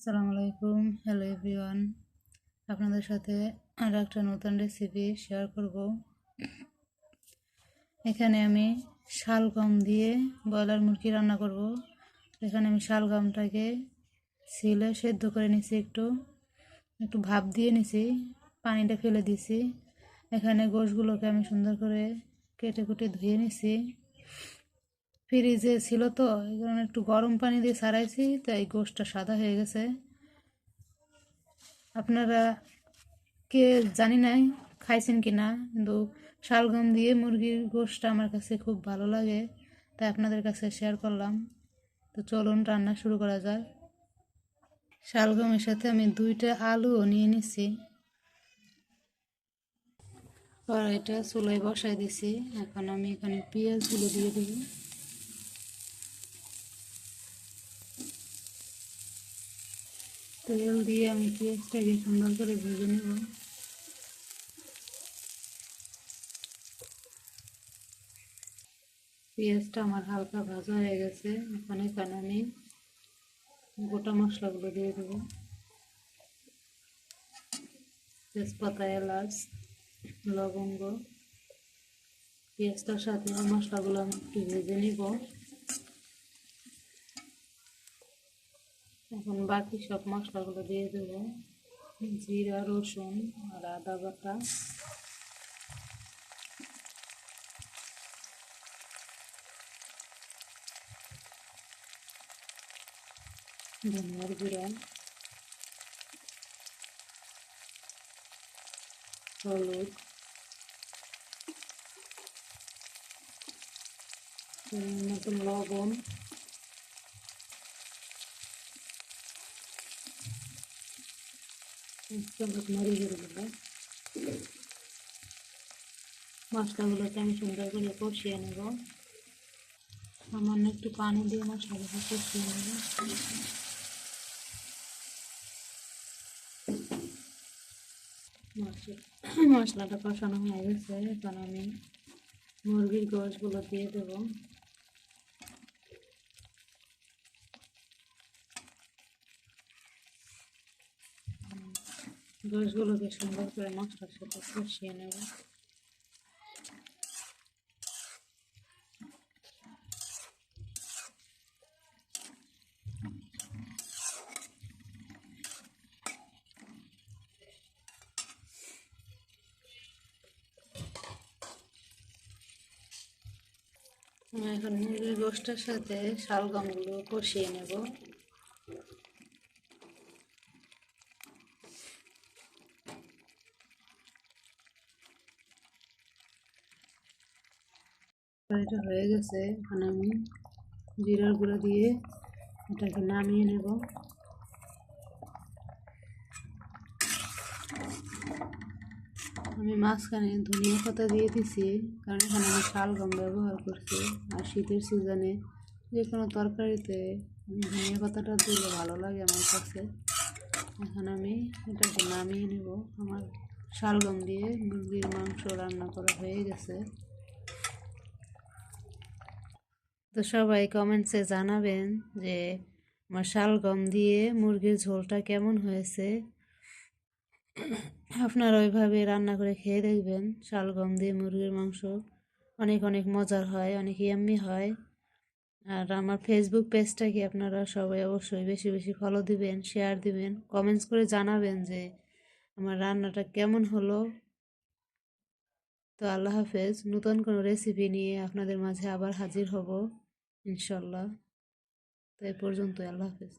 আসসালামু আলাইকুম, hello everyone. আপনাদের সাথে আর একটা নতুন রেসিপি শেয়ার করব। এখানে আমি শালগম দিয়ে ব্রয়লার মুরগি রান্না করব। এখানে আমি শালগমটাকে ছিলে সেদ্ধ করে নিছি, একটু একটু ভাপ দিয়ে নিছি, পানিটা ফেলে দিছি। এখানে গোশগুলোকে আমি সুন্দর করে কেটে কুটে ধুয়ে নিছি। ফ্রিজে ছিল তো এই কারণে একটু গরম পানি দিয়ে ছাড়াইছি, তাই গোশটা সাদা হয়ে গেছে। আপনারা কে জানি না খাইছেন কি না, কিন্তু শালগম দিয়ে মুরগির গোশটা আমার কাছে খুব ভালো লাগে, তাই আপনাদের কাছে শেয়ার করলাম। তো চলুন রান্না শুরু করা যাক। শালগমের সাথে আমি 2টা আলুও নিয়ে নিছি। কড়াইটা চুলায় বসাই দিছি। এখন আমি এখানে পেঁয়াজগুলো দিয়ে দিব। তেল দিয়ে আমি পেঁয়াজটাকে সুন্দর করে ভেজে নেব। পেঁয়াজটা আমার হালকা ভাজা হয়ে গেছে। এখন এখানে আমি গোটা মশলাগুলো দিয়ে দেবো। তেজপাতা, এলাচ, লবঙ্গ। পেঁয়াজটার সাথে মশলাগুলো আমি একটু ভেজে নিব। এখন বাকি সব মশলাগুলো দিয়ে দেব। জিরা, রসুন আর আদা বাটা, ধনিয়ার গুঁড়া, হলুদ, মতন লবণ, মরিচের গুঁড়া। মশলাগুলোকে আমি সুন্দর করে কষিয়ে নেব। সামান্য একটু পানি দিয়ে মশলাগুলো কষিয়ে নেব। মশলাটা কষানো হয়ে গেছে। এখন আমি মুরগির গোশগুলো দিয়ে দেব। গোশগুলোকে সুন্দর করে মশলার সাথে কষিয়ে নেব। এখন মুরগির গোশটার সাথে শালগমগুলো কষিয়ে নেব। এটা হয়ে গেছে। এখন আমি জিরার গুঁড়া দিয়ে এটাকে নামিয়ে নেব। আমি মাঝখানে ধনিয়া পাতা দিয়ে দিছি, কারণ এখানে আমি শালগম ব্যবহার করছি। আর শীতের সিজনে যে কোনো তরকারিতে ধনিয়া পাতাটা দিলে ভালো লাগে আমার কাছে। এখন আমি এটাকে নামিয়ে নেব। আমার শালগম দিয়ে মুরগির মাংস রান্না করা হয়ে গেছে। তো সবাই কমেন্টসে জানাবেন যে আমার শালগম দিয়ে মুরগির ঝোলটা কেমন হয়েছে। আপনারা ওইভাবে রান্না করে খেয়ে দেখবেন। শালগম দিয়ে মুরগির মাংস অনেক অনেক মজার হয়, অনেক ইয়াম্মি হয়। আর আমার ফেসবুক পেজটাকে আপনারা সবাই অবশ্যই বেশি বেশি ফলো দিবেন, শেয়ার দিবেন, কমেন্টস করে জানাবেন যে আমার রান্নাটা কেমন হলো। তো আল্লাহ হাফেজ। নতুন কোনো রেসিপি নিয়ে আপনাদের মাঝে আবার হাজির হব ইনশাল্লাহ। তো এই পর্যন্ত, আল্লাহ হাফেজ।